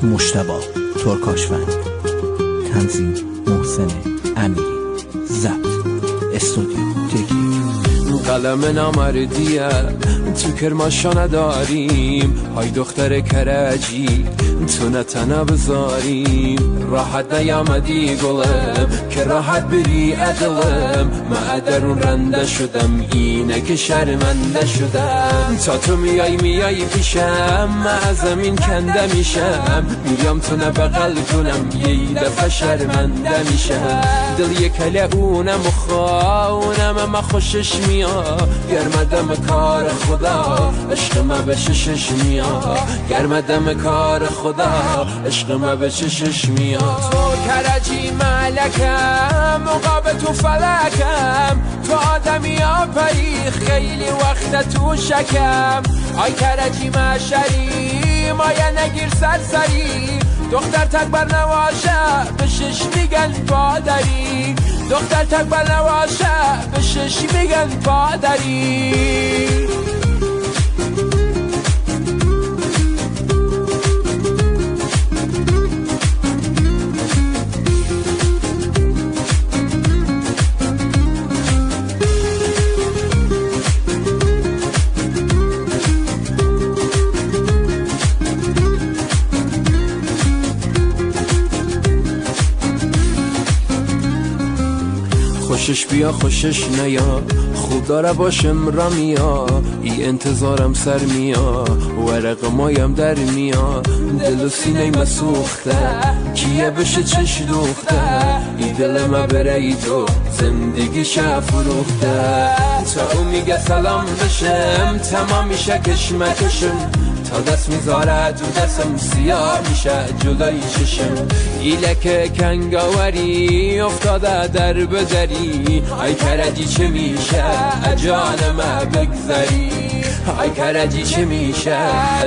مجتبی ترکاشفند، تنظیم محسن امیری، ضبط استودیو تکنیک. قلم نامردیه تو کرماشا نداریم، های دختر کرجی تو نتنه بذاریم. راحت نیامدی گلم که راحت بری ادلم، من درون رنده شدم اینه که شرمنده شدم. تا تو میای پیشم من از زمین کنده میشم، میام تو نبغل کنم یه دفعه شرمنده میشم. دل یکله اونم و خواهونم من خوشش میاد، گرمدم کار خدا عشق من به چشش میاد، گرمدم کار خدا عشق من به چشش میاد. تو کرجی ملکم مقابل تو فلکم، تو آدمی ها پری خیلی وقت تو شکم. آی کرجی مشری مایه نگیر سرسری، دختر تکبر نواشه به شش میگن پادری، دختر تکبر نواشه به شش میگن پادری. خوشش بیا خوشش نیا، خوب داره باشم رامیا، ای انتظارم سر میا، ورق مایم در میا. دل و سینه مسوخته کیه بشه چش دوخته، ای دل ما بره ای تو زندگی شه فروخته. تا او میگه سلام بشم تمام میشه کشمکشم، تا دست میذاره تو دستم سیاه میشه جلوی چشم. ایلک کنگاوری افتاده در بدری، ای کرجی چه میشه جان ما بگذری، ای کرجی چه میشه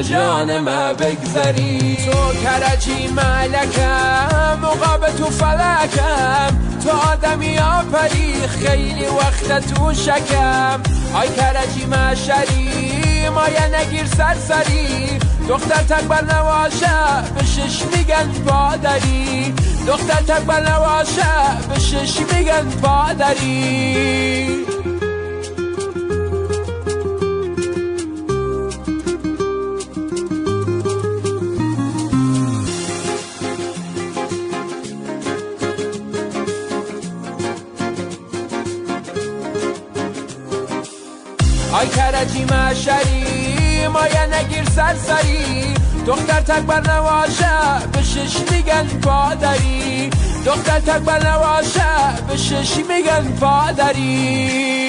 جان ما بگذری. تو کرجی ملکم مقابل تو فلکم، تو آدمی ها پری خیلی وقت تو شکم. ای کرجی مشری مایه نگیر سرسری، دختر تکبر نواشه به شش میگن پادری، دختر تکبر نواشه به شش میگن پادری. آی کرجی مشری مایه نگیر سرسری، دختر تکبر نواشه به شش میگن پادری، دختر تکبر نواشه به شش میگن پادری.